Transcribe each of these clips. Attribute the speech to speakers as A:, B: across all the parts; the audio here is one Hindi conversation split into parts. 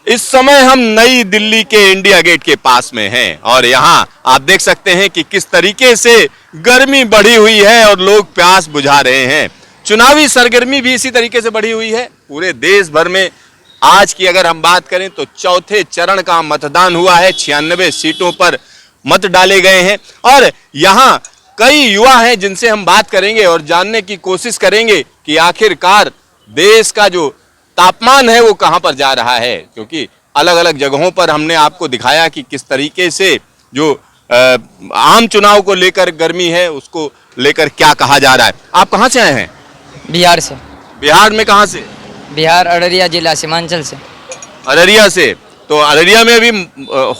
A: इस समय हम नई दिल्ली के इंडिया गेट के पास में हैं और यहाँ आप देख सकते हैं कि किस तरीके से गर्मी बढ़ी हुई है और लोग प्यास बुझा रहे हैं। चुनावी सरगर्मी भी इसी तरीके से बढ़ी हुई है। पूरे देश भर में आज की अगर हम बात करें तो चौथे चरण का मतदान हुआ है। 96 सीटों पर मत डाले गए हैं और यहाँ कई युवा हैं जिनसे हम बात करेंगे और जानने की कोशिश करेंगे कि आखिरकार देश का जो तापमान है वो कहां पर जा रहा है, क्योंकि अलग अलग जगहों पर हमने आपको दिखाया कि किस तरीके से जो आम चुनाव को लेकर गर्मी है उसको लेकर क्या कहा जा रहा है। आप कहां से आए हैं?
B: बिहार से।
A: बिहार में कहां से?
B: बिहार अररिया जिला सीमांचल से।
A: अररिया से। तो अररिया में अभी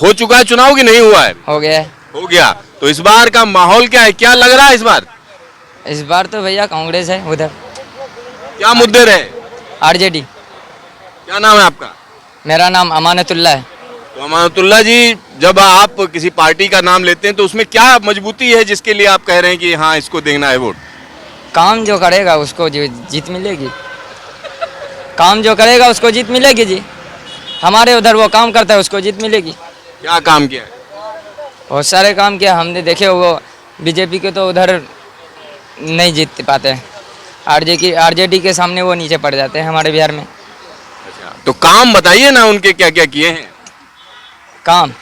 A: हो चुका है चुनाव कि नहीं हुआ है?
B: हो गया है।
A: हो गया। तो इस बार का माहौल क्या है, क्या लग रहा है इस बार?
B: इस बार तो भैया कांग्रेस है उधर।
A: क्या मुद्दे रहे?
B: आरजेडी।
A: क्या नाम है आपका?
B: मेरा नाम अमानतुल्ला है।
A: तो अमानतुल्ला जी, जब आप किसी पार्टी का नाम लेते हैं तो उसमें क्या मजबूती है जिसके लिए आप कह रहे हैं कि हाँ इसको देना है वोट?
B: काम जो करेगा उसको जीत मिलेगी। काम जो करेगा उसको जीत मिलेगी जी। हमारे उधर वो काम करता है उसको जीत मिलेगी।
A: क्या काम किया है?
B: बहुत सारे काम किया हमने देखे। वो बीजेपी के तो उधर नहीं जीत पाते हैं। आरजेडी के सामने वो नीचे पड़ जाते हैं हमारे बिहार में।
A: अच्छा, तो काम बताइए ना उनके क्या क्या किए हैं।
B: काम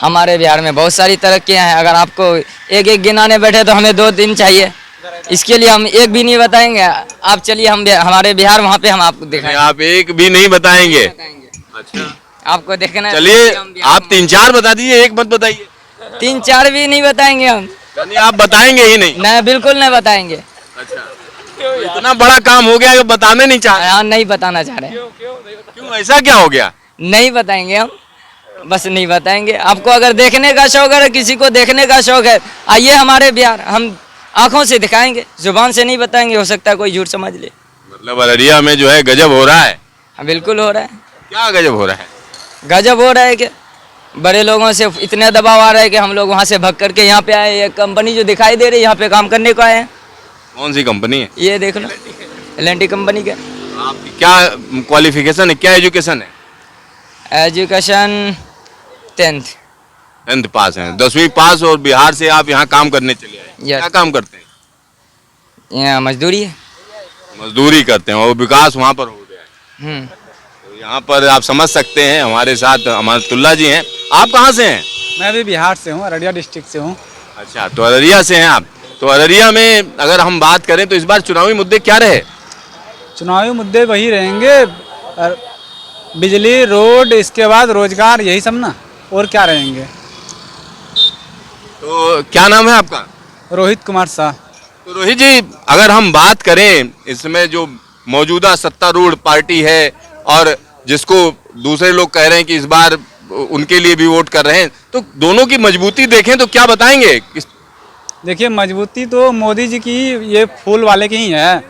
B: हमारे बिहार में बहुत सारी तरक्कियां हैं। अगर आपको एक एक गिनाने बैठे तो हमें 2 दिन चाहिए। इसके लिए हम एक भी नहीं बताएंगे। आप चलिए हमारे बिहार वहाँ पे हम आपको दिखाएंगे।
A: आप एक भी नहीं बताएंगे? अच्छा,
B: आपको देखना है।
A: चलिए आप 3-4 बता दीजिए, एक मत बताइए।
B: 3-4 भी नहीं बताएंगे हम।
A: यानी आप बताएंगे ही नहीं?
B: नहीं, बिल्कुल नहीं बताएंगे।
A: अच्छा, तो इतना बड़ा काम हो गया कि बताने नहीं चाह रहे?
B: हाँ, नहीं बताना चाह रहे।
A: क्यों, ऐसा क्या हो गया?
B: नहीं बताएंगे हम, बस नहीं बताएंगे। आपको अगर देखने का शौक है, किसी को देखने का शौक है, आइए हमारे बिहार, हम आंखों से दिखाएंगे, जुबान से नहीं बताएंगे। हो सकता है कोई झूठ समझ ले।
A: मतलब अररिया में जो है गजब हो रहा है?
B: हाँ, बिल्कुल हो रहा है।
A: क्या गजब हो रहा है?
B: गजब हो रहा है कि बड़े लोगों से इतने दबाव आ रहा है कि हम लोग वहाँ से भाग करके यहाँ पे आए। ये कंपनी जो दिखाई दे रही है यहाँ पे काम करने को आए हैं।
A: कौन सी कंपनी है?
B: ये देख लो, एल&टी कंपनी के।
A: आपकी क्या क्वालिफिकेशन है, क्या एजुकेशन है?
B: एजुकेशन 10th
A: पास है, 10वीं पास, और बिहार से आप यहाँ काम करने चले आए। क्या काम करते हैं?
B: यहाँ मजदूरी है।
A: मजदूरी करते हैं और विकास वहाँ पर हो गया है। तो यहाँ पर आप समझ सकते हैं। हमारे साथ अमानतुल्ला जी हैं। आप कहाँ से हैं?
C: मैं भी बिहार से हूँ, अररिया डिस्ट्रिक्ट से हूँ।
A: अच्छा, तो अररिया से हैं आप। तो अररिया में अगर हम बात करें तो इस बार चुनावी मुद्दे क्या रहे?
C: चुनावी मुद्दे वही रहेंगे, बिजली, रोड, इसके बाद रोजगार, यही सब ना, और क्या रहेंगे।
A: तो क्या नाम है आपका?
C: रोहित कुमार शाह।
A: तो रोहित जी, अगर हम बात करें इसमें जो मौजूदा सत्तारूढ़ पार्टी है और जिसको दूसरे लोग कह रहे हैं कि इस बार उनके लिए भी वोट कर रहे हैं, तो दोनों की मजबूती देखें तो क्या बताएंगे?
C: देखिए, मजबूती तो मोदी जी की, ये फूल वाले की ही है,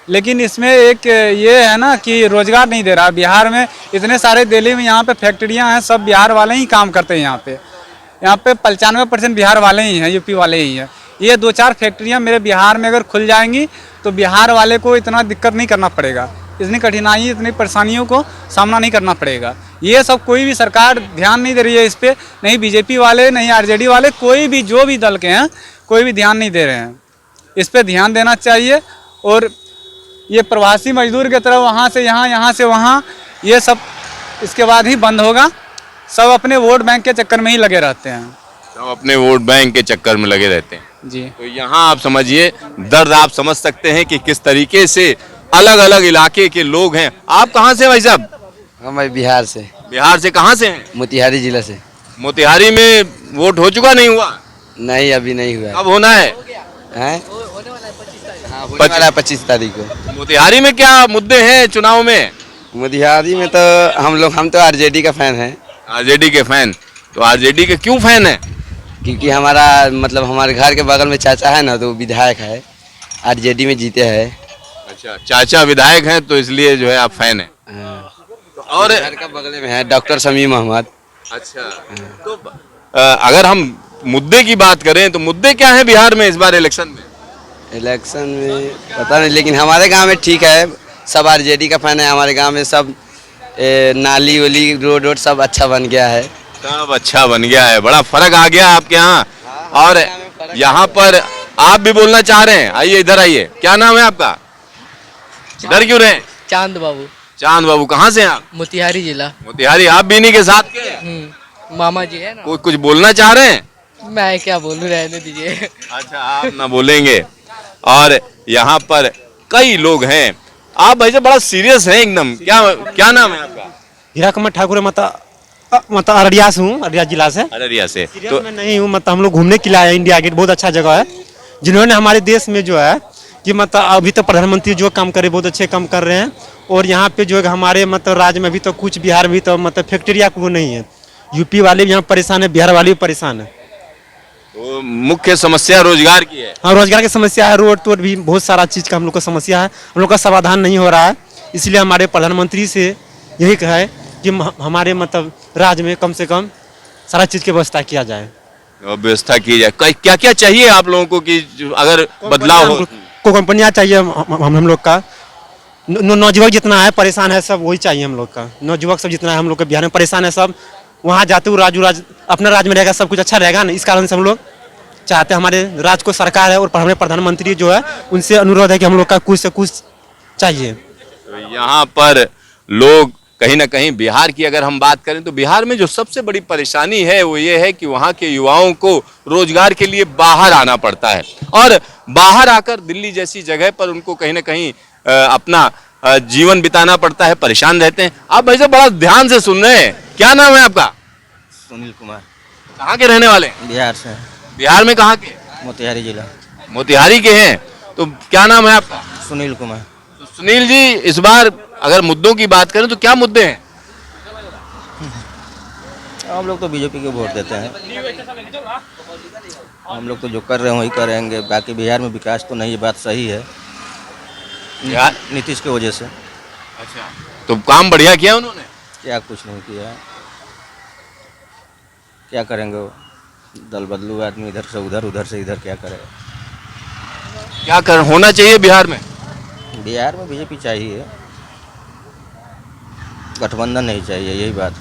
C: लेकिन इसमें एक ये है ना कि रोजगार नहीं दे रहा। बिहार में इतने सारे, दिल्ली में यहाँ पे फैक्ट्रियाँ हैं, सब बिहार वाले ही काम करते हैं। यहाँ पे 95% बिहार वाले ही हैं, यूपी वाले ही हैं। ये 2-4 फैक्ट्रियाँ मेरे बिहार में अगर खुल जाएंगी तो बिहार वाले को इतना दिक्कत नहीं करना पड़ेगा, इतनी कठिनाई, इतनी परेशानियों को सामना नहीं करना पड़ेगा। ये सब कोई भी सरकार ध्यान नहीं दे रही है इस पर, नहीं बीजेपी वाले, नहीं आरजेडी वाले, कोई भी जो भी दल के हैं, कोई भी ध्यान नहीं दे रहे हैं। इस पर ध्यान देना चाहिए। और ये प्रवासी मजदूर की तरह वहाँ से यहाँ, यहाँ से वहाँ, ये सब इसके बाद ही बंद होगा। सब अपने वोट बैंक के चक्कर में ही लगे रहते हैं।
A: सब अपने वोट बैंक के चक्कर में लगे रहते हैं
C: जी।
A: तो यहाँ आप समझिए, दर्द आप समझ सकते हैं कि किस तरीके से अलग अलग इलाके के लोग हैं। आप कहाँ से भाई साहब?
D: हम भाई बिहार से।
A: बिहार से कहाँ से हैं?
D: मोतिहारी जिला से।
A: मोतिहारी में वोट हो चुका, नहीं हुआ?
D: नहीं, अभी नहीं हुआ।
A: कब होना है?
D: हैं? हाँ, होने वाला है 25 तारीख को।
A: मोतिहारी में क्या मुद्दे हैं चुनाव में?
D: मोतिहारी में तो हम तो आरजेडी का फैन हैं।
A: आरजेडी के फैन? तो आरजेडी के क्यों फैन है?
D: क्योंकि हमारा मतलब हमारे घर के बगल में चाचा है ना, तो विधायक है, आरजेडी में जीते हैं।
A: अच्छा, चाचा विधायक हैं तो इसलिए जो है आप फैन हैं। और
D: घर का बगल में है डॉक्टर शमीम अहमद।
A: अच्छा, तो अगर हम मुद्दे की बात करें तो मुद्दे क्या है बिहार में इस बार इलेक्शन में?
D: इलेक्शन में पता नहीं, लेकिन हमारे गांव में ठीक है, सब आरजेडी का फैन है। हमारे गांव में सब नाली वाली रोड वोड सब अच्छा बन गया है।
A: सब अच्छा बन गया है, बड़ा फर्क आ गया आपके यहाँ। और यहाँ पर आप भी बोलना चाह रहे हैं, आइए इधर आइए। क्या नाम है आपका? डर क्यों रहे?
E: चांद बाबू,
A: चांद बाबू, कहाँ से हैं आप?
E: मोतिहारी जिला।
A: मोतिहारी। आप भी इन्हीं के साथ के हैं?
E: मामा जी है ना।
A: कुछ बोलना चाह रहे हैं?
E: मैं क्या बोलूं, रहने दीजिए।
A: अच्छा, आप ना बोलेंगे। और यहाँ पर कई लोग हैं। आप भाई साहब बड़ा सीरियस हैं एकदम। क्या नाम है आपका?
F: हीरा कमल ठाकुर है, मतलब अररिया से हूँ, अररिया जिला से।
A: अररिया से।
F: तो मैं नहीं हूँ, मतलब हम लोग घूमने के लिए आए हैं। इंडिया गेट बहुत अच्छा जगह है, जिन्होंने हमारे देश में जो है कि मतलब अभी तो प्रधानमंत्री जो काम करे बहुत अच्छे काम कर रहे हैं। और यहाँ पे जो है हमारे मतलब राज्य में भी तो कुछ, बिहार में भी तो मतलब फैक्ट्रिया को नहीं है। यूपी वाले भी यहाँ परेशान है, बिहार वाले भी परेशान है।
A: तो मुख्य समस्या रोजगार की है।
F: हाँ, रोजगार की समस्या है, रोड तोड भी बहुत सारा चीज़ का हम लोग का समस्या है, हम लोग का समाधान नहीं हो रहा है। इसलिए हमारे प्रधानमंत्री से यही कहा है कि हमारे मतलब राज्य में कम से कम सारा चीज़ की व्यवस्था किया जाए।
A: व्यवस्था की जाए। क्या क्या चाहिए आप लोगों को कि अगर बदलाव हो?
F: को कंपनियाँ चाहिए हम लोग का। नौजुवक जितना है परेशान है सब, वही चाहिए हम लोग का। नौजुवक सब जितना है हम लोग के बिहार में परेशान है सब, वहाँ जाते हुए राज अपना राज्य में रहेगा, सब कुछ अच्छा रहेगा ना। इस कारण से हम लोग चाहते हैं, हमारे राज्य को सरकार है और हमारे प्रधानमंत्री जो है उनसे अनुरोध है कि हम लोग का कुछ से कुछ चाहिए।
A: तो यहाँ पर लोग कहीं ना कहीं बिहार की अगर हम बात करें तो बिहार में जो सबसे बड़ी परेशानी है वो ये है कि वहाँ के युवाओं को रोजगार के लिए बाहर आना पड़ता है। और बाहर आकर दिल्ली जैसी जगह पर उनको कहीं ना कहीं अपना जीवन बिताना पड़ता है, परेशान रहते हैं। आप भाई साहब बड़ा ध्यान से सुन रहे हैं। क्या नाम है आपका?
D: सुनील कुमार,
A: कहाँ के रहने वाले हैं?
D: बिहार से।
A: बिहार में कहाँ के?
D: मोतिहारी जिला।
A: मोतिहारी के हैं। तो क्या नाम है आपका?
D: सुनील कुमार।
A: तो सुनील जी, इस बार अगर मुद्दों की बात करें तो क्या मुद्दे हैं?
G: हम लोग तो बीजेपी को वोट देते हैं। हम लोग तो जो कर रहे हैं वही करेंगे। बाकी बिहार में विकास तो नहीं, ये बात सही है, नीतीश की वजह से।
A: अच्छा, तो काम बढ़िया किया उन्होंने?
G: क्या कुछ नहीं किया, क्या करेंगे वो? दल बदलू आदमी, इधर से उधर, उधर से इधर, क्या करेगा?
A: क्या कर होना चाहिए बिहार में?
G: बिहार में बीजेपी चाहिए, गठबंधन नहीं चाहिए, यही बात।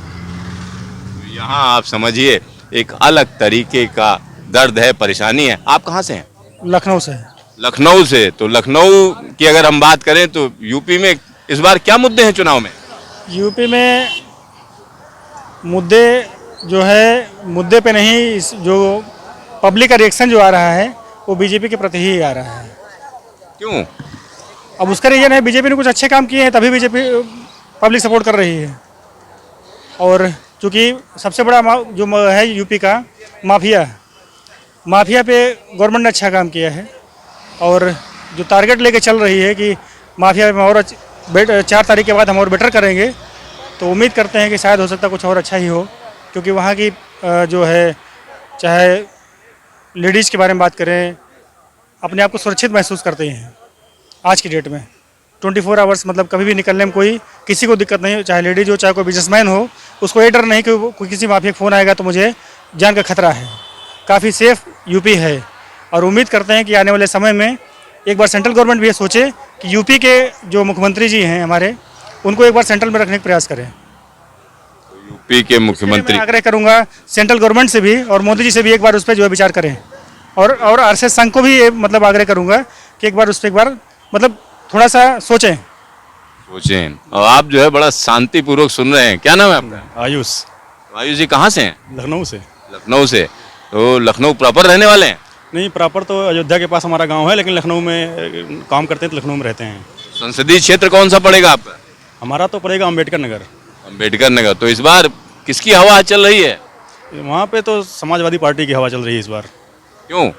A: यहाँ आप समझिए एक अलग तरीके का दर्द है, परेशानी है। आप कहाँ से हैं?
H: लखनऊ से।
A: लखनऊ से। तो लखनऊ की अगर हम बात करें तो यूपी में इस बार क्या मुद्दे हैं चुनाव में?
H: यूपी में मुद्दे जो है, मुद्दे पे नहीं, जो पब्लिक का रिएक्शन जो आ रहा है वो बीजेपी के प्रति ही आ रहा है।
A: क्यों?
H: अब उसका रीजन है बीजेपी ने कुछ अच्छे काम किए हैं तभी बीजेपी पब्लिक सपोर्ट कर रही है। और चूँकि सबसे बड़ा जो है यूपी का माफिया पे गवर्नमेंट ने अच्छा काम किया है। और जो टारगेट लेके चल रही है कि माफिया में और 4 तारीख के बाद हम और बेटर करेंगे, तो उम्मीद करते हैं कि शायद हो सकता है कुछ और अच्छा ही हो। क्योंकि वहाँ की जो है, चाहे लेडीज़ के बारे में बात करें, अपने आप को सुरक्षित महसूस करते हैं आज की डेट में। 24 आवर्स, मतलब कभी भी निकलने में कोई किसी को दिक्कत नहीं हो, चाहे लेडीज हो चाहे कोई बिजनेसमैन हो, उसको ये डर नहीं कि कोई किसी माफिया का फ़ोन आएगा तो मुझे जान का खतरा है। काफ़ी सेफ यूपी है। और उम्मीद करते हैं कि आने वाले समय में एक बार सेंट्रल गवर्नमेंट भी ये सोचे कि यूपी के जो मुख्यमंत्री जी हैं हमारे, उनको एक बार सेंट्रल में रखने का प्रयास करें।
A: यूपी के मुख्यमंत्री,
H: मैं आग्रह करूंगा सेंट्रल गवर्नमेंट से भी और मोदी जी से भी एक बार उस पर जो है विचार करें। और आरएसएस संघ को भी ये मतलब आग्रह करूंगा कि एक बार उस पर एक बार मतलब थोड़ा सा सोचें।
A: और आप जो है बड़ा शांतिपूर्वक सुन रहे हैं। क्या नाम है आपका?
I: आयुष।
A: आयुष जी कहाँ से हैं?
I: लखनऊ से।
A: लखनऊ से। तो लखनऊ प्रॉपर रहने वाले हैं?
I: नहीं, प्रॉपर तो अयोध्या के पास हमारा गांव है, लेकिन लखनऊ में काम करते हैं तो लखनऊ में रहते हैं।
A: संसदीय क्षेत्र कौन सा पड़ेगा आपका?
I: हमारा तो पड़ेगा अम्बेडकर नगर।
A: अम्बेडकर नगर। तो इस बार किसकी हवा चल रही है?
I: वहाँ पे तो समाजवादी पार्टी की हवा चल रही है इस बार।
A: क्यों?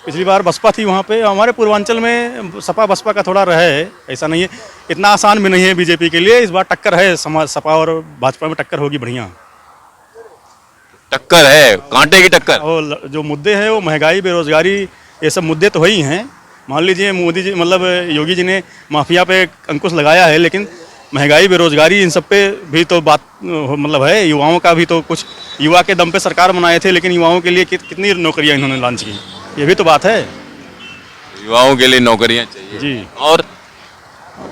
I: पिछली बार बसपा थी वहाँ पे। हमारे पूर्वांचल में सपा बसपा का थोड़ा रहा है, ऐसा नहीं है, इतना आसान भी नहीं है बीजेपी के लिए। इस बार टक्कर है, सपा और भाजपा में टक्कर होगी बढ़िया।
A: टक्कर है, कांटे की टक्कर।
I: और जो मुद्दे हैं वो महंगाई, बेरोजगारी, ये सब मुद्दे तो वही हैं। मान लीजिए मोदी जी, मतलब योगी जी ने माफिया पे अंकुश लगाया है, लेकिन महंगाई, बेरोजगारी, इन सब पे भी तो बात मतलब है। युवाओं का भी तो कुछ, युवा के दम पे सरकार बनाए थे, लेकिन युवाओं के लिए कितनी नौकरियां इन्होंने लॉन्च की, ये भी तो बात है।
A: युवाओं के लिए नौकरियां चाहिए
I: जी।
A: और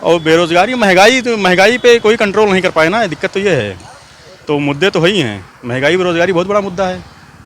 I: और बेरोजगारी महंगाई पे कोई कंट्रोल नहीं कर पाए ना, दिक्कत तो ये है। तो मुद्दे तो वही हैं, महंगाई बेरोजगारी बहुत बड़ा मुद्दा है।